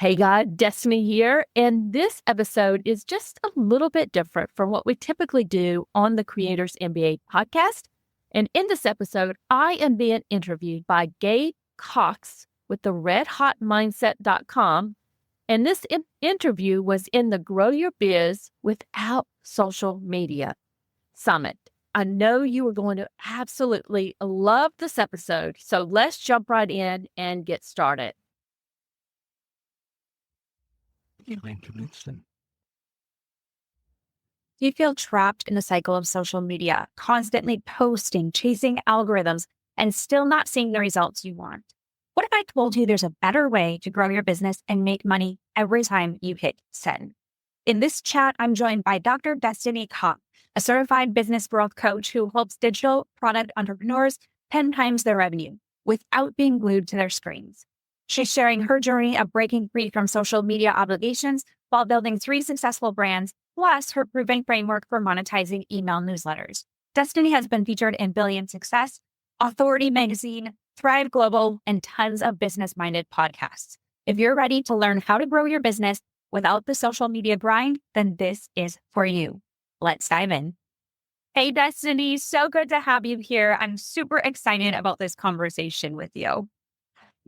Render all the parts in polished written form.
Hey guys, Destiny here, and this episode is just a little bit different from what we typically do on the Creators MBA podcast. And in this episode, I am being interviewed by Gabe Cox with the redhotmindset.com. And this interview was in the Grow Your Biz Without Social Media Summit. I know you are going to absolutely love this episode. So let's jump right in and get started. Do you feel trapped in the cycle of social media, constantly posting, chasing algorithms, and still not seeing the results you want? What if I told you there's a better way to grow your business and make money every time you hit send? In this chat, I'm joined by Dr. Destiny Cox, a certified business growth coach who helps digital product entrepreneurs 10 times their revenue without being glued to their screens. She's sharing her journey of breaking free from social media obligations while building 3 successful brands, plus her proven framework for monetizing email newsletters. Destiny has been featured in Billion Success, Authority Magazine, Thrive Global, and tons of business-minded podcasts. If you're ready to learn how to grow your business without the social media grind, then this is for you. Let's dive in. Hey, Destiny, so good to have you here. I'm super excited about this conversation with you.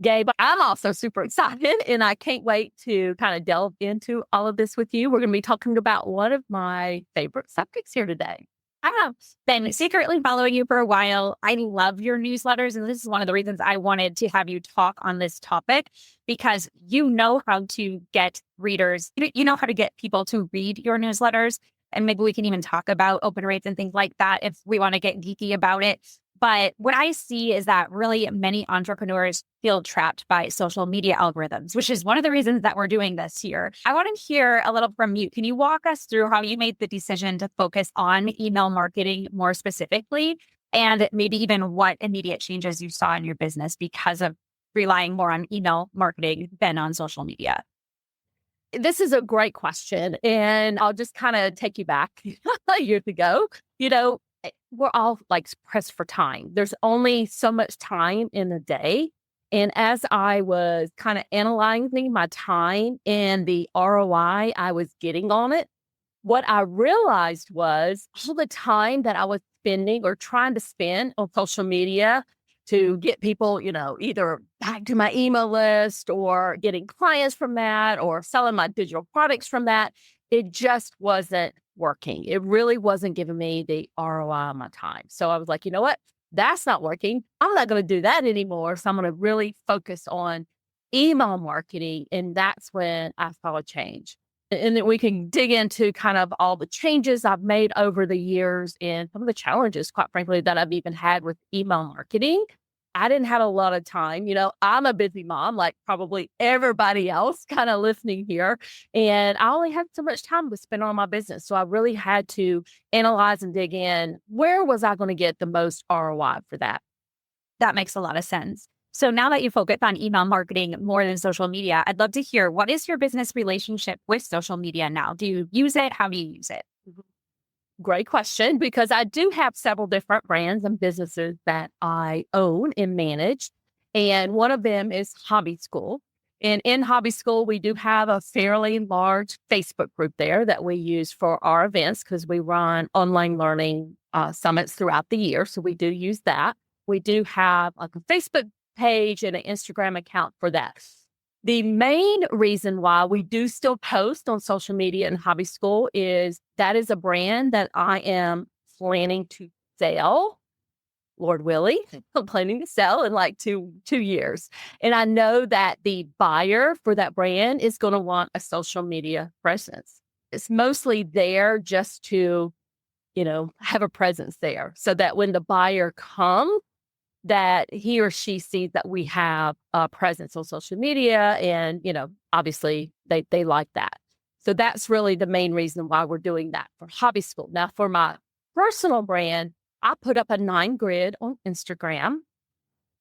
Gabe, I'm also super excited and I can't wait to kind of delve into all of this with you. We're going to be talking about one of my favorite subjects here today. I have been secretly following you for a while. I love your newsletters. And this is one of the reasons I wanted to have you talk on this topic, because you know how to get readers, you know how to get people to read your newsletters. And maybe we can even talk about open rates and things like that if we want to get geeky about it. But what I see is that really many entrepreneurs feel trapped by social media algorithms, which is one of the reasons that we're doing this here. I want to hear a little from you. Can you walk us through how you made the decision to focus on email marketing more specifically, and maybe even what immediate changes you saw in your business because of relying more on email marketing than on social media? This is a great question. And I'll just kind of take you back years ago. We're all like pressed for time. There's only so much time in a day. And as I was kind of analyzing my time and the ROI I was getting on it, what I realized was all the time that I was spending or trying to spend on social media to get people, either back to my email list or getting clients from that or selling my digital products from that, it just wasn't working. It really wasn't giving me the ROI on my time. So I was like, you know what? That's not working. I'm not going to do that anymore. So I'm going to really focus on email marketing. And that's when I saw a change. And then we can dig into kind of all the changes I've made over the years and some of the challenges, quite frankly, that I've even had with email marketing. I didn't have a lot of time. I'm a busy mom, like probably everybody else kind of listening here. And I only had so much time to spend on my business. So I really had to analyze and dig in. Where was I going to get the most ROI for that? That makes a lot of sense. So now that you focus on email marketing more than social media, I'd love to hear, what is your business relationship with social media now? Do you use it? How do you use it? Great question, because I do have several different brands and businesses that I own and manage. And one of them is Hobby School. And in Hobby School, we do have a fairly large Facebook group there that we use for our events because we run online learning summits throughout the year. So we do use that. We do have like a Facebook page and an Instagram account for that. The main reason why we do still post on social media in Hobby School is that is a brand that I am planning to sell, Lord willing. I'm planning to sell in like two years. And I know that the buyer for that brand is going to want a social media presence. It's mostly there just to, have a presence there so that when the buyer comes, that he or she sees that we have a presence on social media and, obviously they like that. So that's really the main reason why we're doing that for Hobby School. Now for my personal brand, I put up a 9 grid on Instagram.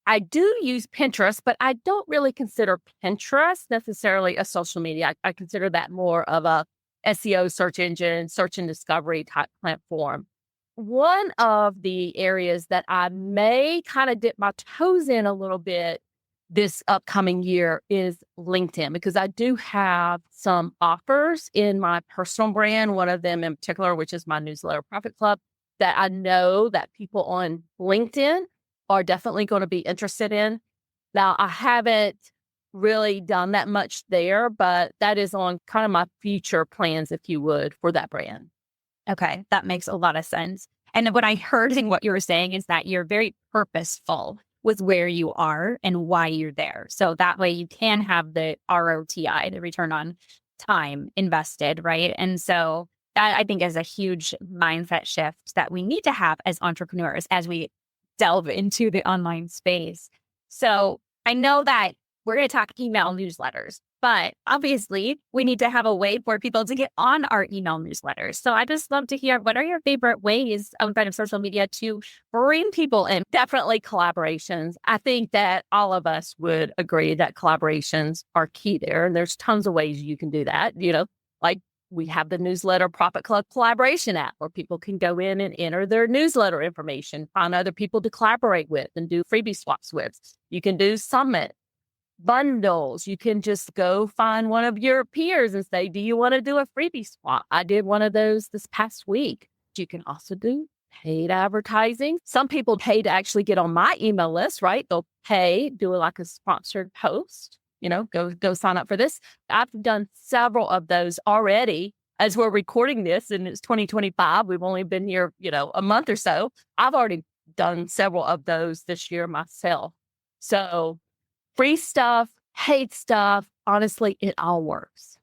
I do use Pinterest, but I don't really consider Pinterest necessarily a social media. I consider that more of a SEO search engine, search and discovery type platform. One of the areas that I may kind of dip my toes in a little bit this upcoming year is LinkedIn, because I do have some offers in my personal brand, one of them in particular, which is my newsletter Profit Club, that I know that people on LinkedIn are definitely going to be interested in. Now, I haven't really done that much there, but that is on kind of my future plans, if you would, for that brand. Okay, that makes a lot of sense. And what I heard in what you were saying is that you're very purposeful with where you are and why you're there. So that way you can have the ROTI, the return on time invested, right? And so that I think is a huge mindset shift that we need to have as entrepreneurs as we delve into the online space. So I know that we're going to talk email newsletters, but obviously we need to have a way for people to get on our email newsletters. So I just love to hear, what are your favorite ways outside of social media to bring people in? Definitely collaborations. I think that all of us would agree that collaborations are key there. And there's tons of ways you can do that. Like we have the newsletter Profit Club collaboration app where people can go in and enter their newsletter information, find other people to collaborate with and do freebie swaps with. You can do summit bundles. You can just go find one of your peers and say, do you want to do a freebie swap? I did one of those this past week. You can also do paid advertising. Some people pay to actually get on my email list, right? They'll pay, do like a sponsored post, go sign up for this. I've done several of those already as we're recording this, and it's 2025. We've only been here, a month or so. I've already done several of those this year myself. So free stuff, paid stuff, honestly, it all works.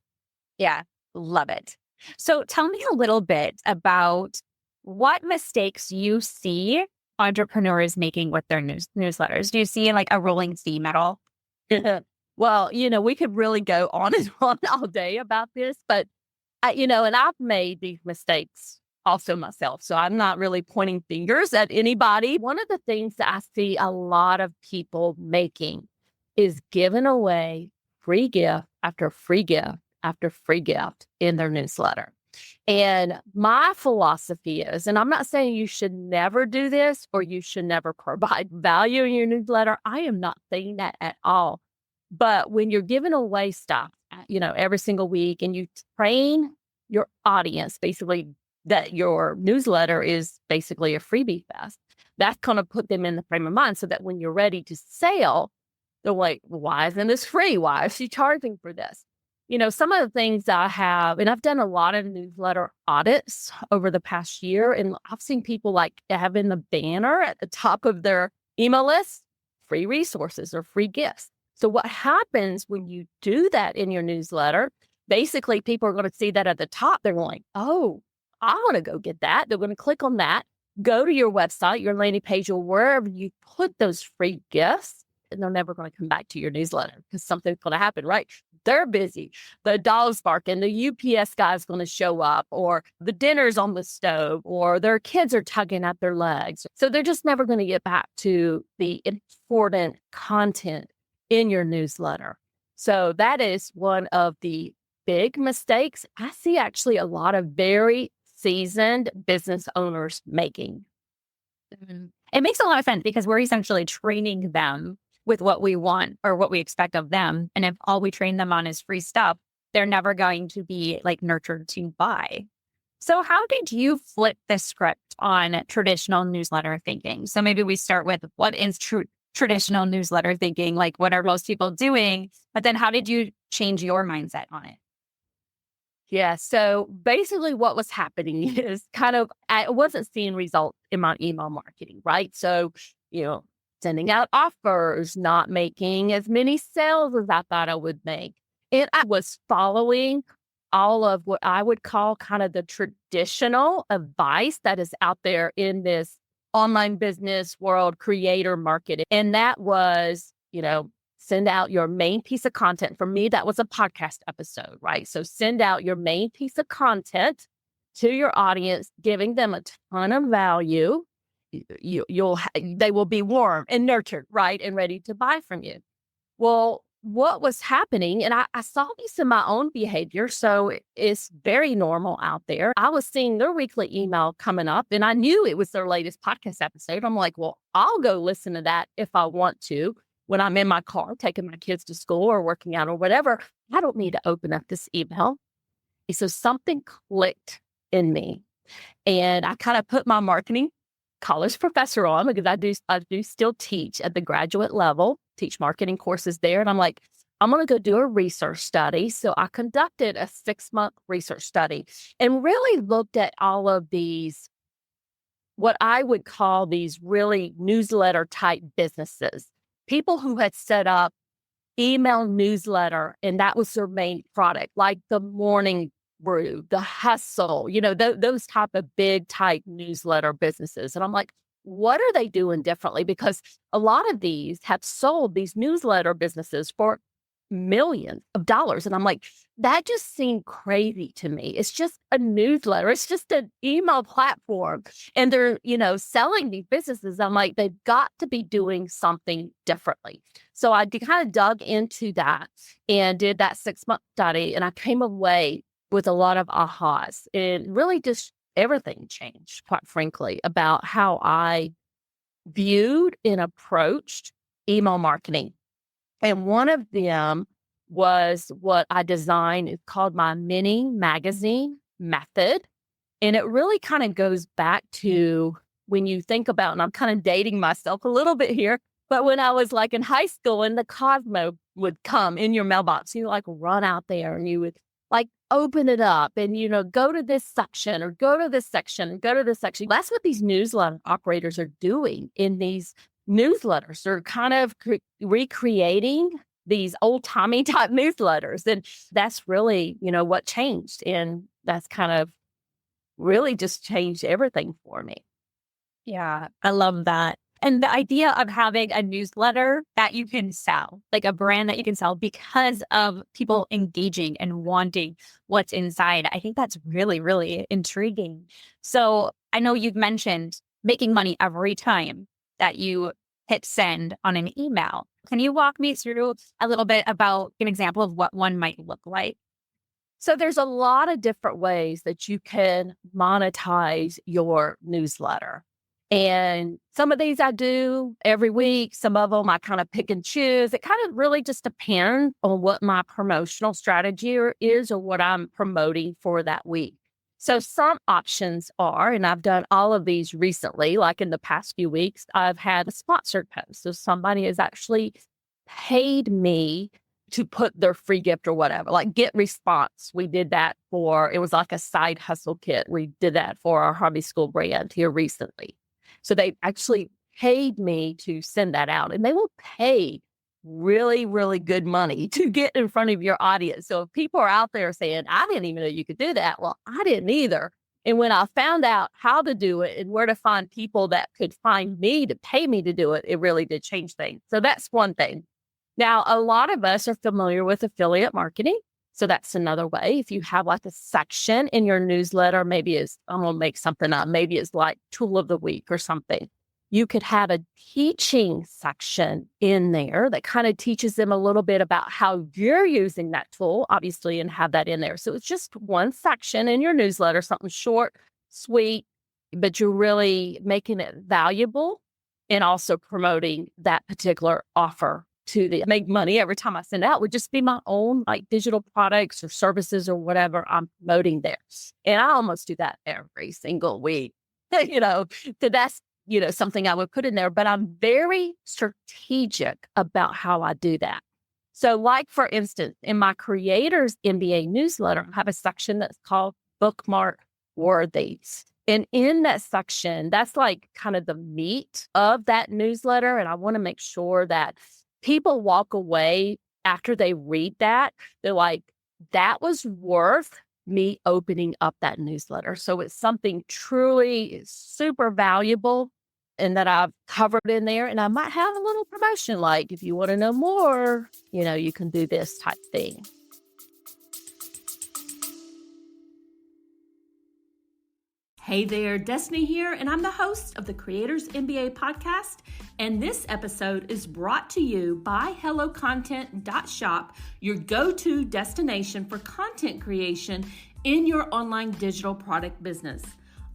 Yeah, love it. So tell me a little bit about what mistakes you see entrepreneurs making with their newsletters. Do you see like a rolling theme at all? Well, we could really go on and on all day about this, but and I've made these mistakes also myself. So I'm not really pointing fingers at anybody. One of the things that I see a lot of people making is giving away free gift after free gift after free gift in their newsletter. And my philosophy is, and I'm not saying you should never do this or you should never provide value in your newsletter. I am not saying that at all. But when you're giving away stuff, every single week, and you train your audience basically that your newsletter is basically a freebie fest, that's going to put them in the frame of mind so that when you're ready to sell, they're like, why isn't this free? Why is she charging for this? Some of the things I have, and I've done a lot of newsletter audits over the past year, and I've seen people like having the banner at the top of their email list, free resources or free gifts. So what happens when you do that in your newsletter, basically people are going to see that at the top. They're going, oh, I want to go get that. They're going to click on that, go to your website, your landing page, or wherever you put those free gifts, and they're never going to come back to your newsletter because something's going to happen, right? They're busy. The dog's barking, the UPS guy's going to show up, or the dinner's on the stove, or their kids are tugging at their legs. So they're just never going to get back to the important content in your newsletter. So that is one of the big mistakes I see actually a lot of very seasoned business owners making. It makes a lot of sense because we're essentially training them with what we want or what we expect of them. And if all we train them on is free stuff, they're never going to be like nurtured to buy. So how did you flip the script on traditional newsletter thinking? So maybe we start with what is traditional newsletter thinking? Like what are most people doing? But then how did you change your mindset on it? Yeah. So basically what was happening is I wasn't seeing results in my email marketing, right? So, sending out offers, not making as many sales as I thought I would make. And I was following all of what I would call kind of the traditional advice that is out there in this online business world, creator marketing. And that was, send out your main piece of content. For me, that was a podcast episode, right? So send out your main piece of content to your audience, giving them a ton of value. They will be warm and nurtured, right? And ready to buy from you. Well, what was happening, and I saw this in my own behavior, so it's very normal out there. I was seeing their weekly email coming up, and I knew it was their latest podcast episode. I'm like, well, I'll go listen to that if I want to. when I'm in my car taking my kids to school or working out or whatever, I don't need to open up this email. And so something clicked in me, and I kind of put my marketing college professor on because I do still teach at the graduate level, teach marketing courses there. And I'm like, I'm going to go do a research study. So I conducted a 6-month research study and really looked at all of these, what I would call these really newsletter type businesses, people who had set up email newsletter and that was their main product, like the Morning Brew, the Hustle, those type of big type newsletter businesses. And I'm like, what are they doing differently? Because a lot of these have sold these newsletter businesses for millions of dollars. And I'm like, that just seemed crazy to me. It's just a newsletter. It's just an email platform. And they're, selling these businesses. I'm like, they've got to be doing something differently. So I kind of dug into that and did that 6-month study. And I came away with a lot of ahas, and really just everything changed, quite frankly, about how I viewed and approached email marketing. And one of them was what I designed. It's called my mini magazine method. And it really kind of goes back to when you think about, and I'm kind of dating myself a little bit here, but when I was like in high school and the Cosmo would come in your mailbox, you like run out there and you would like open it up and, go to this section or go to this section and go to this section. That's what these newsletter operators are doing in these newsletters. They're kind of recreating these old timey type newsletters. And that's really, what changed. And that's kind of really just changed everything for me. Yeah, I love that. And the idea of having a newsletter that you can sell, like a brand that you can sell because of people engaging and wanting what's inside, I think that's really, really intriguing. So I know you've mentioned making money every time that you hit send on an email. Can you walk me through a little bit about an example of what one might look like? So there's a lot of different ways that you can monetize your newsletter. And some of these I do every week. Some of them I kind of pick and choose. It kind of really just depends on what my promotional strategy is or what I'm promoting for that week. So some options are, and I've done all of these recently, like in the past few weeks, I've had a sponsored post. So somebody has actually paid me to put their free gift or whatever, like Get Response. We did that it was like a side hustle kit. We did that for our hobby school brand here recently. So they actually paid me to send that out, and they will pay really, really good money to get in front of your audience. So if people are out there saying, I didn't even know you could do that. Well, I didn't either. And when I found out how to do it and where to find people that could find me to pay me to do it, it really did change things. So that's one thing. Now, a lot of us are familiar with affiliate marketing. So that's another way. If you have like a section in your newsletter, I'm going to make something up. Maybe it's like tool of the week or something. You could have a teaching section in there that kind of teaches them a little bit about how you're using that tool, obviously, and have that in there. So it's just one section in your newsletter, something short, sweet, but you're really making it valuable and also promoting that particular offer to make money every time I send out would just be my own like digital products or services or whatever I'm promoting there. And I almost do that every single week, so that's, something I would put in there, but I'm very strategic about how I do that. So like, for instance, in my Creators MBA newsletter, I have a section that's called Bookmark Worthy. And in that section, that's like kind of the meat of that newsletter. And I want to make sure that people walk away after they read that. They're like, that was worth me opening up that newsletter. So it's something truly super valuable and that I've covered in there. And I might have a little promotion, like if you want to know more, you can do this type thing. Hey there, Destiny here, and I'm the host of the Creators MBA podcast. And this episode is brought to you by HelloContent.shop, your go-to destination for content creation in your online digital product business.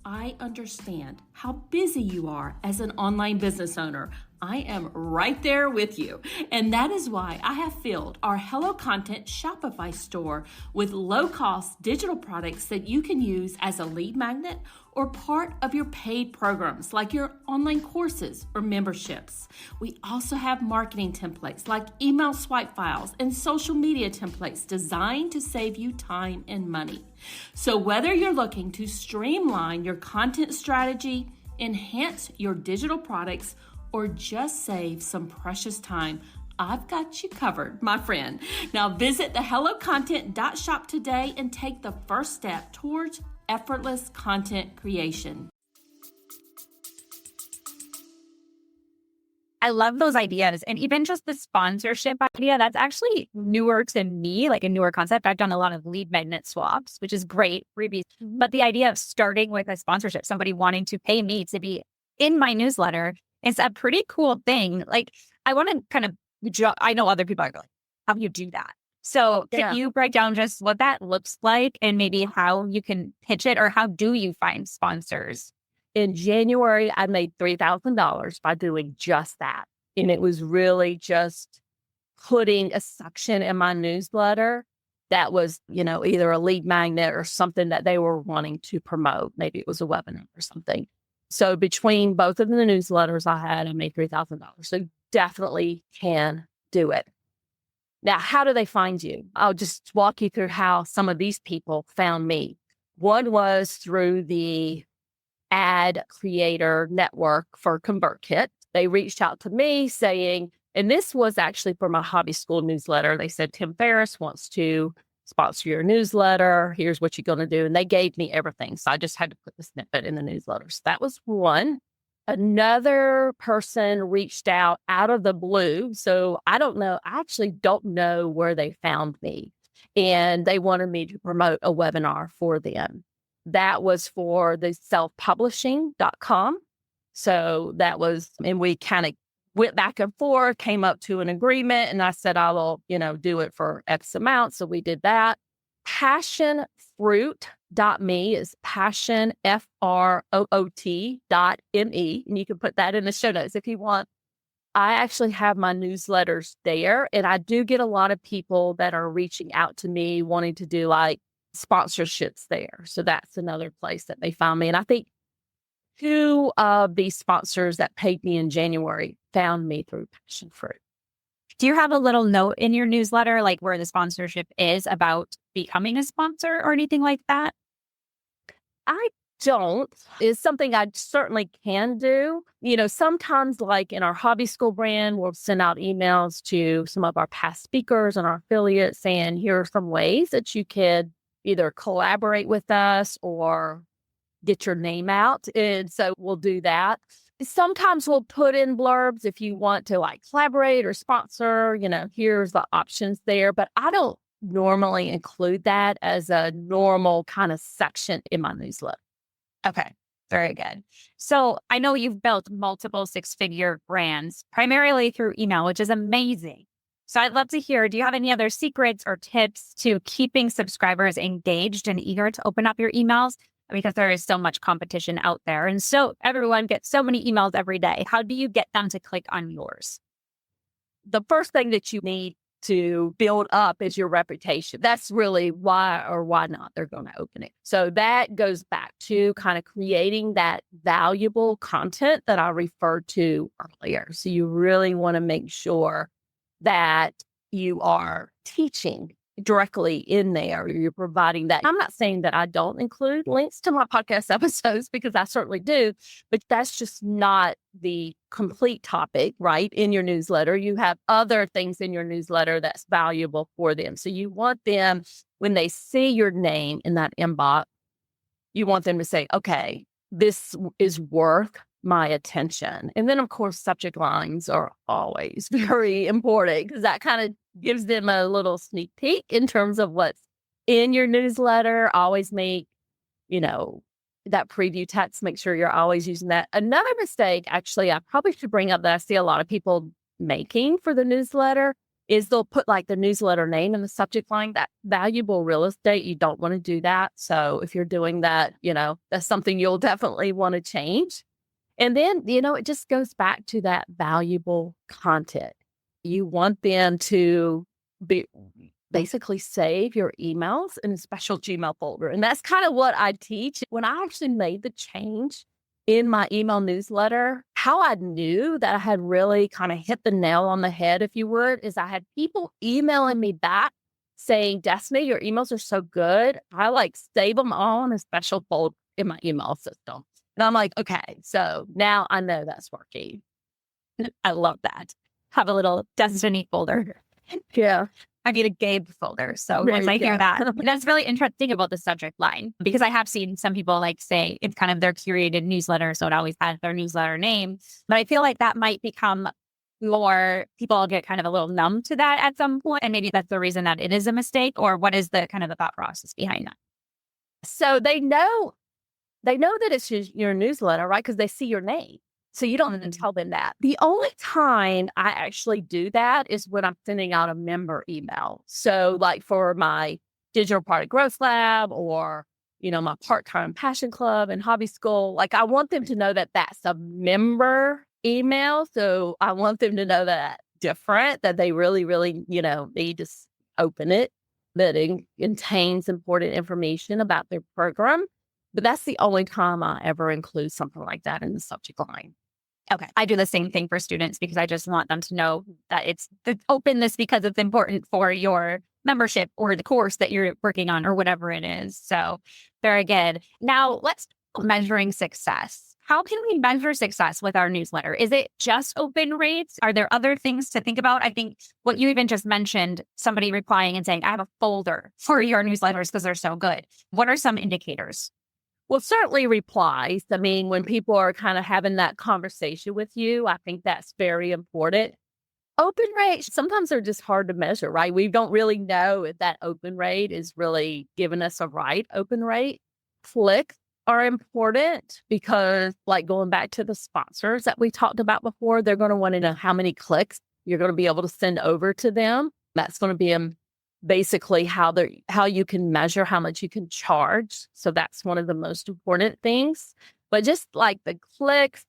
I understand how busy you are as an online business owner. I am right there with you. And that is why I have filled our Hello Content Shopify store with low-cost digital products that you can use as a lead magnet or part of your paid programs like your online courses or memberships. We also have marketing templates like email swipe files and social media templates designed to save you time and money. So whether you're looking to streamline your content strategy, enhance your digital products, or just save some precious time, I've got you covered, my friend. Now visit the hellocontent.shop today and take the first step towards effortless content creation. I love those ideas. And even just the sponsorship idea, that's actually newer to me, like a newer concept. I've done a lot of lead magnet swaps, which is great, freebies. But the idea of starting with a sponsorship, somebody wanting to pay me to be in my newsletter, it's a pretty cool thing. Like, I want to kind of, I know other people are going, how do you do that? So can you break down just what that looks like and maybe how you can pitch it, or how do you find sponsors? In January, I made $3,000 by doing just that. And it was really just putting a section in my newsletter that was, either a lead magnet or something that they were wanting to promote. Maybe it was a webinar or something. So between both of the newsletters I made $3,000. So definitely can do it. Now, how do they find you? I'll just walk you through how some of these people found me. One was through the ad creator network for ConvertKit. They reached out to me saying, and this was actually for my hobby school newsletter. They said, Tim Ferriss wants to sponsor your newsletter. Here's what you're going to do. And they gave me everything. So I just had to put the snippet in the newsletter. So that was one. Another person reached out of the blue. So I don't know. I actually don't know where they found me. And they wanted me to promote a webinar for them. That was for the selfpublishing.com. So that was, and we kind of went back and forth, came up to an agreement, and I said, I will, do it for X amount. So we did that. Passionfruit.me is passion, FROOT.me. And you can put that in the show notes if you want. I actually have my newsletters there, and I do get a lot of people that are reaching out to me wanting to do like sponsorships there. So that's another place that they found me. And I think 2 of these sponsors that paid me in January found me through Passion Fruit. Do you have a little note in your newsletter, like where the sponsorship is about becoming a sponsor or anything like that? I don't. It's something I certainly can do. Sometimes like in our hobby school brand, we'll send out emails to some of our past speakers and our affiliates saying, here are some ways that you could either collaborate with us or get your name out. And so we'll do that. Sometimes we'll put in blurbs if you want to like collaborate or sponsor, here's the options there. But I don't normally include that as a normal kind of section in my newsletter. Okay, very good. So I know you've built multiple 6-figure brands, primarily through email, which is amazing. So I'd love to hear, do you have any other secrets or tips to keeping subscribers engaged and eager to open up your emails? Because there is so much competition out there. And so everyone gets so many emails every day. How do you get them to click on yours? The first thing that you need to build up is your reputation. That's really why or why not they're going to open it. So that goes back to kind of creating that valuable content that I referred to earlier. So you really want to make sure that you are teaching directly in there. You're providing that. I'm not saying that I don't include links to my podcast episodes, because I certainly do, but that's just not the complete topic, right? In your newsletter, you have other things in your newsletter that's valuable for them. So you want them, when they see your name in that inbox, you want them to say, okay, this is worth my attention. And then, of course, subject lines are always very important, because that kind of gives them a little sneak peek in terms of what's in your newsletter. Always make, that preview text, make sure you're always using that. Another mistake, actually, I probably should bring up that I see a lot of people making for the newsletter is they'll put like the newsletter name in the subject line. That valuable real estate, you don't want to do that. So if you're doing that, that's something you'll definitely want to change. And then, it just goes back to that valuable content. You want them to be basically save your emails in a special Gmail folder. And that's kind of what I teach. When I actually made the change in my email newsletter, how I knew that I had really kind of hit the nail on the head, if you would, is I had people emailing me back saying, Destiny, your emails are so good. I save them all in a special folder in my email system. And I'm like, okay, so now I know that's working. I love that. Have a little Destiny folder. Yeah. I need a Gabe folder. So There once you I hear go. that, that's really interesting about the subject line, because I have seen some people say it's kind of their curated newsletter. So it always has their newsletter name. But I feel like that might become more, people get kind of a little numb to that at some point. And maybe that's the reason that it is a mistake, or what is the kind of the thought process behind that? So they know that it's your newsletter, right? Because they see your name. So you don't have to tell them that. The only time I actually do that is when I'm sending out a member email. So for my digital product growth lab, or, my part-time passion club and hobby school, I want them to know that that's a member email. So I want them to know that different, that they really, really, need to open it, that it contains important information about their program. But that's the only time I ever include something like that in the subject line. Okay. I do the same thing for students, because I just want them to know that it's the openness, because it's important for your membership or the course that you're working on or whatever it is. So very good. Now let's talk about measuring success. How can we measure success with our newsletter? Is it just open rates? Are there other things to think about? I think what you even just mentioned, somebody replying and saying, I have a folder for your newsletters because they're so good. What are some indicators? Well, certainly replies. I mean, when people are kind of having that conversation with you, I think that's very important. Open rates, sometimes they're just hard to measure, right? We don't really know if that open rate is really giving us a right open rate. Clicks are important because, going back to the sponsors that we talked about before, they're going to want to know how many clicks you're going to be able to send over to them. That's going to be basically how you can measure how much you can charge. So that's one of the most important things. But just the clicks,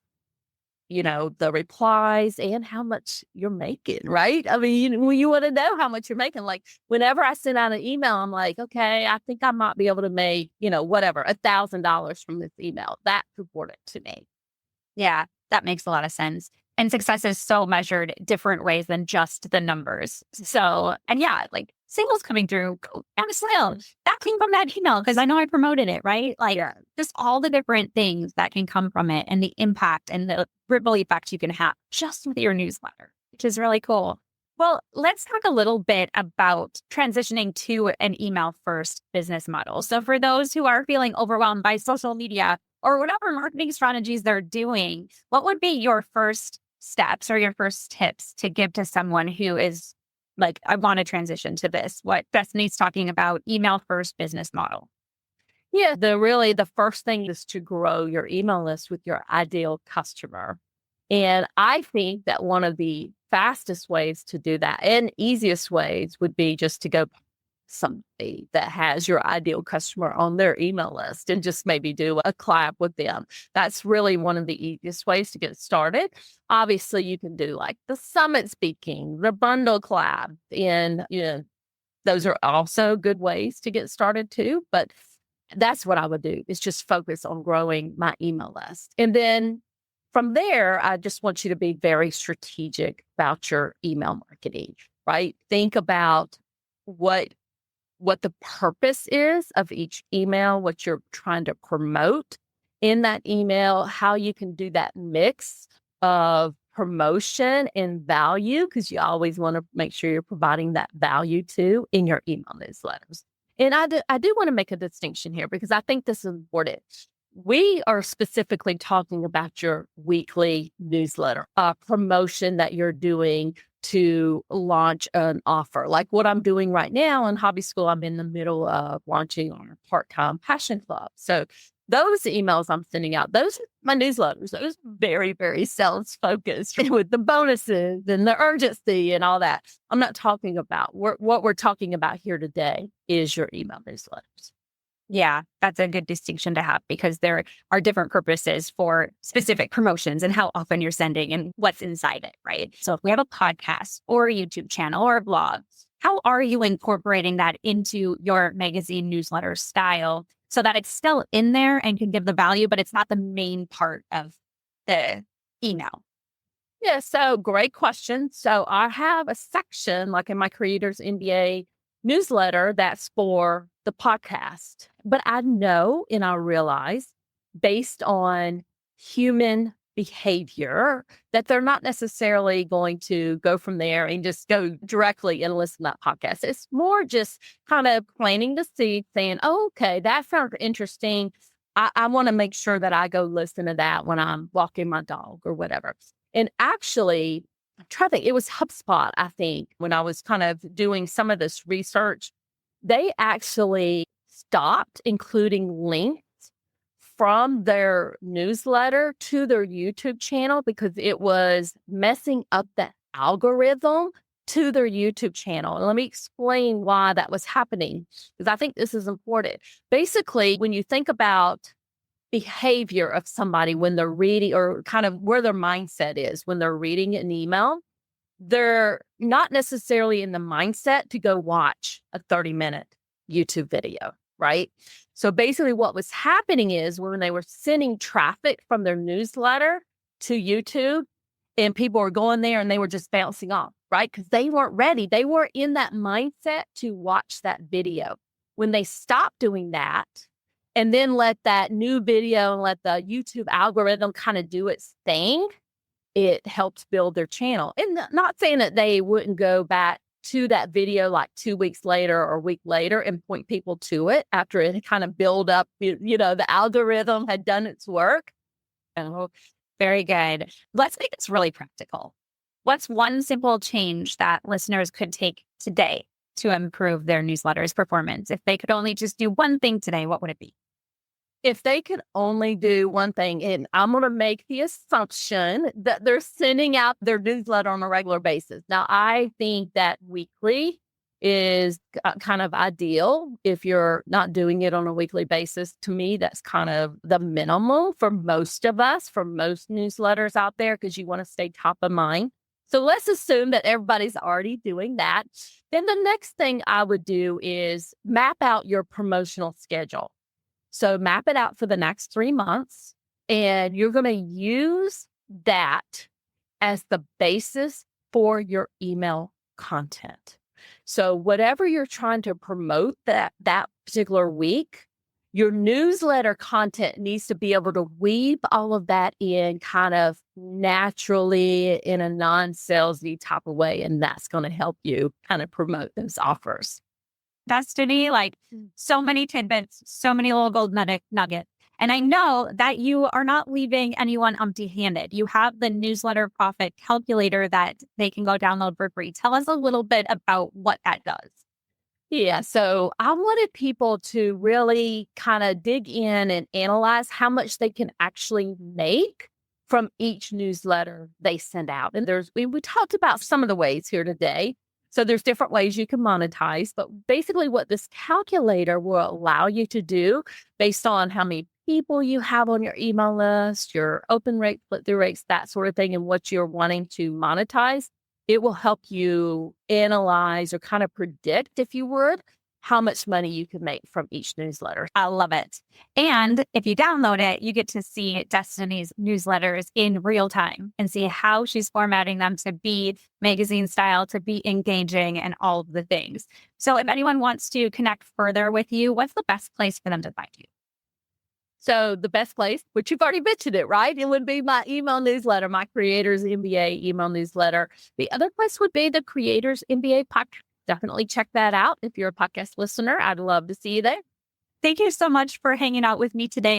the replies, and how much you're making, right? I mean, you want to know how much you're making. Whenever I send out an email, I'm like, okay, I think I might be able to make, whatever, $1,000 from this email. That's important to me. Yeah, that makes a lot of sense. And success is so measured different ways than just the numbers. So, and yeah, sales coming through and a sale that came from that email because I know I promoted it, right? Just all the different things that can come from it, and the impact and the ripple effect you can have just with your newsletter, which is really cool. Well, let's talk a little bit about transitioning to an email first business model. So for those who are feeling overwhelmed by social media or whatever marketing strategies they're doing, what would be your first steps or your first tips to give to someone who is I want to transition to this, what Destiny's talking about, email first business model? Yeah, the first thing is to grow your email list with your ideal customer. And I think that one of the fastest ways to do that and easiest ways would be just to go somebody that has your ideal customer on their email list and just maybe do a collab with them. That's really one of the easiest ways to get started. Obviously, you can do the summit speaking, the bundle collab, and those are also good ways to get started too. But that's what I would do, is just focus on growing my email list. And then from there, I just want you to be very strategic about your email marketing, right? Think about what the purpose is of each email, what you're trying to promote in that email, how you can do that mix of promotion and value, because you always want to make sure you're providing that value too in your email newsletters. And I do want to make a distinction here, because I think this is important. We are specifically talking about your weekly newsletter, promotion that you're doing to launch an offer. Like what I'm doing right now in Hobby School, I'm in the middle of launching our part-time passion club. So those emails I'm sending out, those are my newsletters. Those are very, very sales focused with the bonuses and the urgency and all that. I'm not talking about what we're talking about here today is your email newsletters. Yeah, that's a good distinction to have because there are different purposes for specific promotions and how often you're sending and what's inside it, right? So if we have a podcast or a YouTube channel or a blog, how are you incorporating that into your magazine newsletter style so that it's still in there and can give the value, but it's not the main part of the email? Yeah, so great question. So I have a section like in my Creators MBA newsletter that's for the podcast. But I know and I realize based on human behavior that they're not necessarily going to go from there and just go directly and listen to that podcast. It's more just kind of planting the seed saying, oh, okay, that sounds interesting. I want to make sure that I go listen to that when I'm walking my dog or whatever. And actually, I'm trying to think, it was HubSpot, I think, when I was kind of doing some of this research, they actually stopped including links from their newsletter to their YouTube channel because it was messing up the algorithm to their YouTube channel. And let me explain why that was happening, because I think this is important. Basically, when you think about behavior of somebody when they're reading or kind of where their mindset is when they're reading an email, they're not necessarily in the mindset to go watch a 30-minute YouTube video, right? So basically what was happening is when they were sending traffic from their newsletter to YouTube and people were going there and they were just bouncing off, right? Because they weren't ready. They weren't in that mindset to watch that video. When they stopped doing that, and then let that new video and let the YouTube algorithm kind of do its thing, it helps build their channel. And not saying that they wouldn't go back to that video like 2 weeks later or a week later and point people to it after it kind of build up, the algorithm had done its work. Oh, very good. Let's make this really practical. What's one simple change that listeners could take today to improve their newsletter's performance? If they could only just do one thing today, what would it be? If they could only do one thing, and I'm going to make the assumption that they're sending out their newsletter on a regular basis. Now, I think that weekly is kind of ideal. If you're not doing it on a weekly basis, to me, that's kind of the minimum for most of us, for most newsletters out there, because you want to stay top of mind. So let's assume that everybody's already doing that. Then the next thing I would do is map out your promotional schedule. So map it out for the next 3 months, and you're going to use that as the basis for your email content. So whatever you're trying to promote that particular week, your newsletter content needs to be able to weave all of that in kind of naturally in a non-salesy type of way, and that's going to help you kind of promote those offers. Destiny, like so many tidbits, so many little gold nuggets. And I know that you are not leaving anyone empty handed. You have the newsletter profit calculator that they can go download for free. Tell us a little bit about what that does. Yeah, so I wanted people to really kind of dig in and analyze how much they can actually make from each newsletter they send out. And we talked about some of the ways here today. So there's different ways you can monetize, but basically what this calculator will allow you to do based on how many people you have on your email list, your open rate, click-through rates, that sort of thing, and what you're wanting to monetize, it will help you analyze or kind of predict, if you would, how much money you can make from each newsletter. I love it. And if you download it, you get to see Destiny's newsletters in real time and see how she's formatting them to be magazine style, to be engaging, and all of the things. So if anyone wants to connect further with you, what's the best place for them to find you? So the best place, which you've already mentioned it, right? It would be my email newsletter, my Creators MBA email newsletter. The other place would be the Creators MBA podcast. Definitely check that out. If you're a podcast listener, I'd love to see you there. Thank you so much for hanging out with me today.